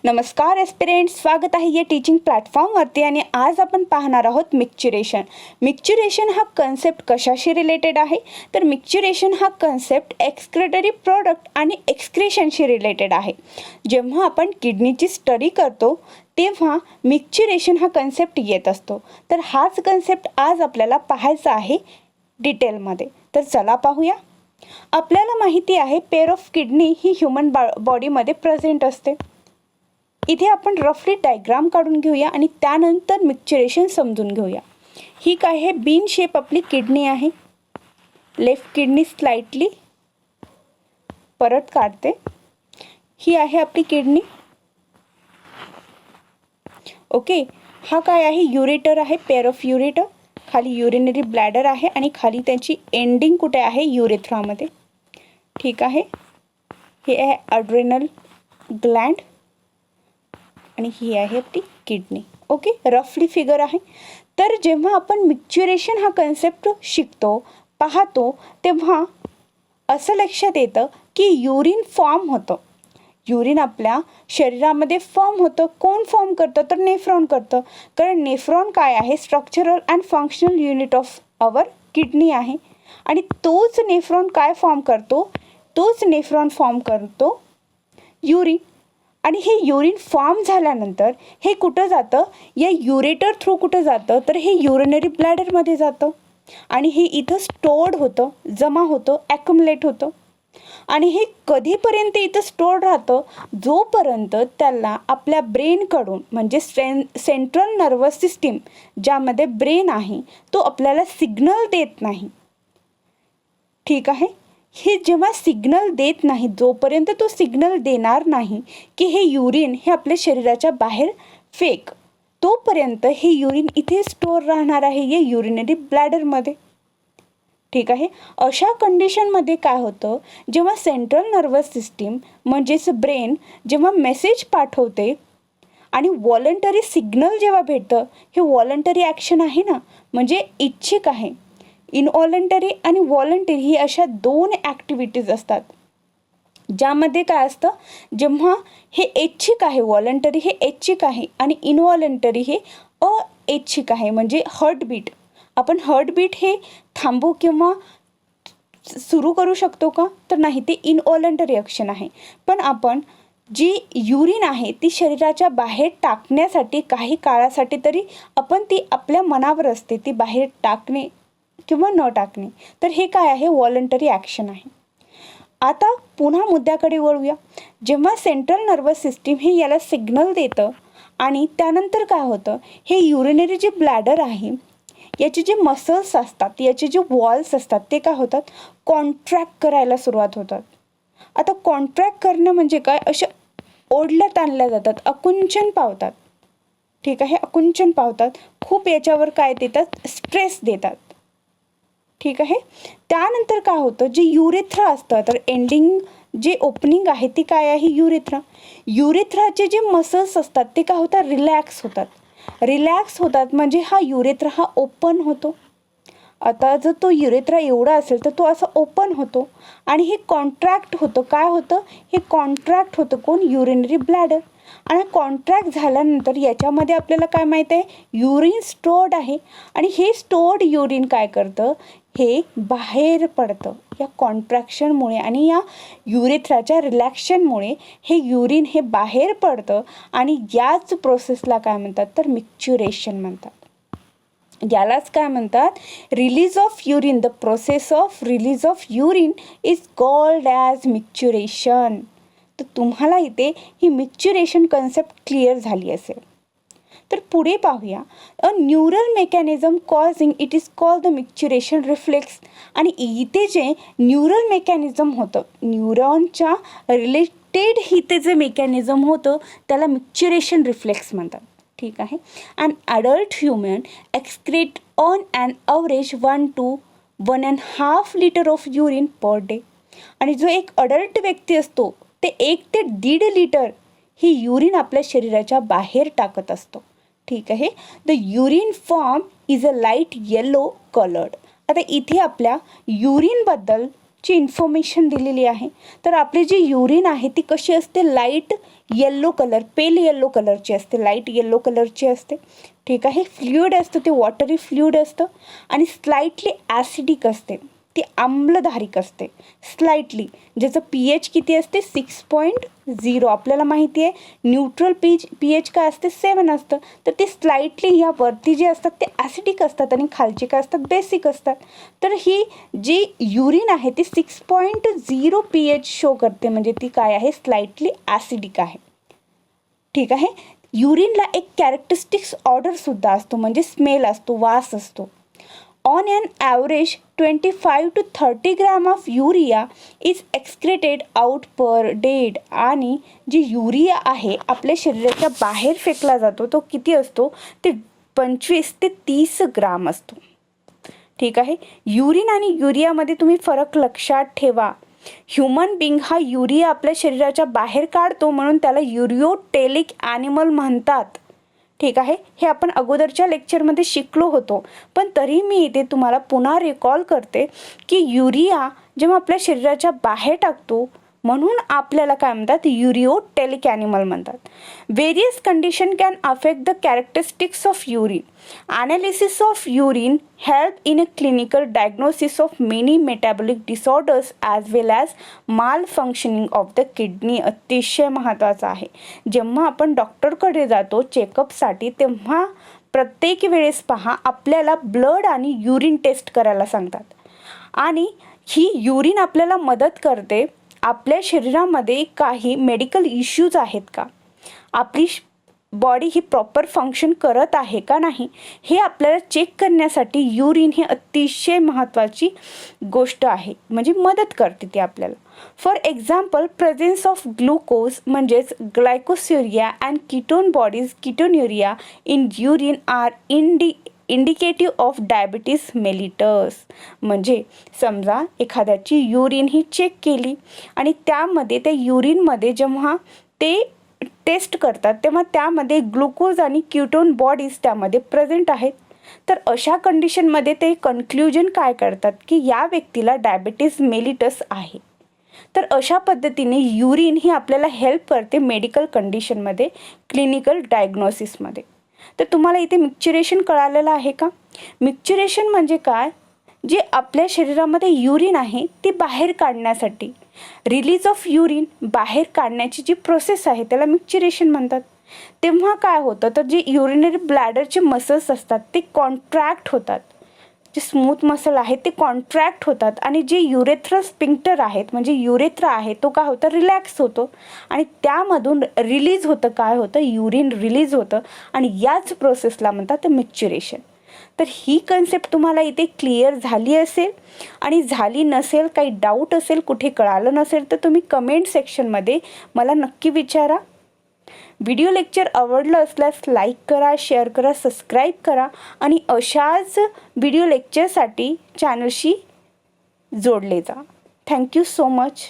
नमस्कार एस्पिरेंट्स, स्वागत आहे या टीचिंग प्लॅटफॉर्मवरती. आणि आज आपण पाहणार आहोत मिक्चुरेशन. मिक्चुरेशन हा कन्सेप्ट कशाशी रिलेटेड आहे? तर मिक्चुरेशन हा कन्सेप्ट एक्सक्रेटरी प्रोडक्ट आणि एक्सक्रेशनशी रिलेटेड आहे. जेव्हा आपण किडनीची स्टडी करतो तेव्हा मिक्चुरेशन हा कन्सेप्ट येत असतो. तर हाच कन्सेप्ट आज आपल्याला पाहायचा आहे डिटेलमध्ये. तर चला पाहूया. आपल्याला माहिती आहे pair of kidney he human बॉडीमध्ये प्रेझेंट असते. इथे आपण रफली डायग्राम काढून घेऊया आणि त्यानंतर मिक्चुरेशन समजून घेऊया. ही काय आहे? बीन शेप आपली किडनी आहे. लेफ्ट किडनी स्लाइटली परत काढते. ही आहे आपली किडनी. ओके, हा काय आहे? युरेटर आहे, पेअर ऑफ युरेटर. खाली युरिनरी ब्लॅडर आहे आणि खाली त्याची एंडिंग कुठे आहे? युरेथ्रामध्ये. ठीक आहे. हे आहे अड्रेनल ग्लँड आणि ही आहे आपली किडनी. ओके, रफली फिगर आहे. तर जेव्हा आपण मिक्चुरेशन हा कन्सेप्ट शिकतो, पाहतो, तेव्हा असं लक्षात येतं की युरिन फॉर्म होतं. युरिन आपल्या शरीरामध्ये फॉर्म होतं. कोण फॉर्म करतं? तर नेफ्रॉन करतं. कारण नेफ्रॉन काय आहे? Structural and functional unit of our kidney आहे. आणि तोच नेफ्रॉन काय फॉर्म करतो? तोच नेफ्रॉन फॉर्म करतो युरिन. आणि हे युरिन फॉर्म झाल्यानंतर हे कुठं जातं? या युरेटर थ्रू कुठं जातं? तर हे युरिनरी ब्लॅडरमध्ये जातं आणि हे इथं स्टोर्ड होतं, जमा होतं, ॲक्युमुलेट होतं. आणि हे कधीपर्यंत इथं स्टोर्ड राहतं? जोपर्यंत त्याला आपल्या ब्रेनकडून, म्हणजे सेंट्रल नर्वस सिस्टीम ज्यामध्ये ब्रेन आहे, तो आपल्याला सिग्नल देत नाही. ठीक आहे. हे जेव्हा सिग्नल देत नाही, जोपर्यंत तो सिग्नल देणार नाही की हे युरिन हे आपल्या शरीराच्या बाहेर फेक, तोपर्यंत हे युरिन इथे स्टोअर राहणार आहे या युरिनरी ब्लॅडरमध्ये. ठीक आहे. अशा कंडिशनमध्ये काय होतं? जेव्हा सेंट्रल नर्वस सिस्टीम म्हणजेच ब्रेन जेव्हा मेसेज पाठवते आणि वॉलंटरी सिग्नल जेव्हा भेटतं, हे वॉलंटरी ॲक्शन आहे ना, म्हणजे इच्छिक आहे. इनवॉलंटरी आणि वॉलंटरी ही अशा दोन ॲक्टिव्हिटीज असतात ज्यामध्ये काय असतं? जेव्हा हे ऐच्छिक आहे, वॉलंटरी हे ऐच्छिक आहे आणि इनवॉलंटरी हे अऐच्छिक आहे. म्हणजे हार्टबीट, आपण हार्टबीट हे थांबू किंवा सुरू करू शकतो का? तर नाही, ते इनवॉलंटरी ॲक्शन आहे. पण आपण जी युरिन आहे ती शरीराच्या बाहेर टाकण्यासाठी काही काळासाठी तरी आपण ती आपल्या मनावर असते, ती बाहेर टाकणे किंवा न टाकणे. तर हे काय आहे? वॉलंटरी ॲक्शन आहे. आता पुन्हा मुद्द्याकडे वळूया. जेव्हा सेंट्रल नर्वस सिस्टीम हे याला सिग्नल देतं आणि त्यानंतर काय होतं? हे युरिनरी जे ब्लॅडर आहे याचे जे मसल्स असतात, याचे जे वॉल्स असतात, ते काय होतात? कॉन्ट्रॅक्ट करायला सुरुवात होतात. आता कॉन्ट्रॅक्ट करणं म्हणजे काय? अशा ओढल्यात आणल्या जातात, आकुंचन पावतात. ठीक आहे, आकुंचन पावतात. खूप याच्यावर काय देतात? स्ट्रेस देतात. ठीक आहे. त्यानंतर काय होतं? जे युरेथ्रा असतं, तर एंडिंग जे ओपनिंग आहे ती काय आहे? युरेथ्रा. युरेथ्राचे जे मसल्स असतात ते काय होतात? रिलॅक्स होतात. रिलॅक्स होतात म्हणजे हा युरेथ्रा हा ओपन होतो. आता जर तो युरेथ्रा एवढा असेल तर तो असा ओपन होतो आणि हे कॉन्ट्रॅक्ट होतं. काय होतं? हे कॉन्ट्रॅक्ट होतं. कोण? Urinary bladder. आणि कॉन्ट्रॅक्ट झाल्यानंतर याच्यामध्ये आपल्याला काय माहीत आहे? युरिन स्टोर्ड आहे आणि हे स्टोर्ड युरिन काय करतं? हे बाहेर पडतं या कॉन्ट्रॅक्शनमुळे आणि या युरेथ्राच्या रिलॅक्शनमुळे हे युरिन हे बाहेर पडतं आणि याच प्रोसेसला काय म्हणतात? तर मिक्चुरेशन म्हणतात. यालाच काय म्हणतात? Release of urine. The process of release of urine is called as micturition. तर तुम्हाला इथे ही मिक्चुरेशन कन्सेप्ट क्लिअर झाली असेल. तर पुढे पाहूया. A neural mechanism causing it is called the micturition reflex. आणि इथे जे न्यूरल मेकॅनिझम होतं, न्यूरॉनच्या रिलेटेड इथे जे मेकॅनिझम होतं त्याला मिक्चुरेशन रिफ्लेक्स म्हणतात. ठीक आहे. An adult human excrete on an average 1 to 1.5 litre of urine per day. आणि जो एक अडल्ट व्यक्ती असतो ते 1 ते 1.5 लिटर ही युरिन आपल्या शरीराच्या बाहेर टाकत असतो. ठीक आहे. The urine form is a light yellow coloured. आता इथे आपल्या युरिनबद्दल ची इन्फॉर्मेशन दिलेली आहे. तर आपली जी युरिन आहे ती कशी असते, लाईट येल्लो कलर, पेल येल्लो कलरची असते, लाईट येल्लो कलरची असते. ठीक आहे. फ्लुइड असतं ते वॉटरी फ्लुइड असतं आणि स्लाइटली ॲसिडिक असते, ती आम्लधारिक असते स्लाइटली, ज्याचं pH किती असते 6.0. आपल्याला माहिती आहे न्यूट्रल pH काय असते 7 असतं. तर ते स्लाइटली ह्या वरती जे असतात ते ॲसिडिक असतात आणि खालचे काय असतात बेसिक असतात. तर ही जी युरिन आहे ती 6.0 pH शो करते, म्हणजे ती काय आहे स्लाइटली ॲसिडिक आहे. ठीक आहे. युरिनला एक कॅरेक्टरिस्टिक्स ऑर्डरसुद्धा असतो, म्हणजे स्मेल असतो, वास असतो. On an average 25 to 30 gram of urea is excreted out per day. आणि जी युरिया आहे आपल्या शरीराच्या बाहेर फेकला जातो तो किती असतो, ते 25 ते 30 ग्राम असतो. ठीक आहे. युरिन आणि युरियामध्ये तुम्ही फरक लक्षात ठेवा. ह्युमन बिंग हा युरिया आपल्या शरीराच्या बाहेर काढतो म्हणून त्याला युरियोटेलिक ॲनिमल म्हणतात. ठीक आहे. हे आपण अगोदरच्या लेक्चरमध्ये शिकलो होतो, पण तरी मी इथे तुम्हाला पुन्हा रिकॉल करते की युरिया जेव्हा आपल्या शरीराच्या बाहेर टाकतो म्हणून आपल्याला काय म्हणतात, युरियोटेलिक ॲनिमल म्हणतात. Various condition can affect the characteristics of urine. Analysis of urine help in a clinical diagnosis of many metabolic disorders as well as माल फंक्शनिंग ऑफ द किडनी. अतिशय महत्त्वाचं आहे. जेव्हा आपण डॉक्टरकडे जातो चेकअपसाठी तेव्हा प्रत्येक वेळेस पहा आपल्याला ब्लड आणि युरिन टेस्ट करायला सांगतात, आणि ही युरिन आपल्याला मदत करते आपल्या शरीरामध्ये काही मेडिकल इश्यूज आहेत का, आपली बॉडी ही प्रॉपर फंक्शन करत आहे का नाही, हे आपल्याला चेक करण्यासाठी युरिन ही अतिशय महत्त्वाची गोष्ट आहे, म्हणजे मदत करते ती आपल्याला. For example presence of glucose म्हणजेच glycosuria and ketone bodies ketonuria in urine are indicative of diabetes mellitus. म्हणजे समजा एखाद्याची युरिन ही चेक केली आणि त्यामध्ये त्या युरिनमध्ये जेव्हा ते टेस्ट करतात तेव्हा त्यामध्ये ग्लुकोज आणि कीटोन बॉडीज त्यामध्ये प्रेझेंट आहेत. तर अशा कंडिशनमध्ये ते कन्क्ल्युजन काय करतात की या व्यक्तीला डायबिटीस मेलिटस आहे. तर अशा पद्धतीने युरिन ही आपल्याला हेल्प करते मेडिकल कंडिशनमध्ये, क्लिनिकल डायग्नोसिसमध्ये. तर तुम्हाला इथे मिक्चुरेशन कळालेलं आहे का? मिक्चुरेशन म्हणजे काय, जे आपल्या शरीरामध्ये युरिन आहे ती बाहेर काढण्यासाठी, रिलीज ऑफ युरिन बाहेर काढण्याची जी प्रोसेस आहे त्याला मिक्चुरेशन म्हणतात. तेव्हा काय होतं, तर जे युरिनरी ब्लॅडरचे मसल्स असतात ते कॉन्ट्रॅक्ट होतात, जे स्मूथ मसल आहेत ते कॉन्ट्रॅक्ट होतात, आणि जे युरेथ्रल स्पिंक्टर आहेत म्हणजे युरेथ्रा आहे तो काय होतं, रिलॅक्स होतो, आणि त्यामधून रिलीज होतं, काय होतं, युरिन रिलीज होतं, आणि याच प्रोसेसला म्हणतात मिक्चुरेशन. तर ही कन्सेप्ट तुम्हाला इथे क्लिअर झाली असेल, आणि झाली नसेल, काही डाऊट असेल, कुठे कळालं नसेल तर तुम्ही कमेंट सेक्शनमध्ये मला नक्की विचारा. व्हिडिओ लेक्चर आवडलं असल्यास लाईक करा, शेअर करा, सबस्क्राईब करा, आणि अशाच व्हिडिओ लेक्चरसाठी चॅनलशी जोडले जा. Thank you so much.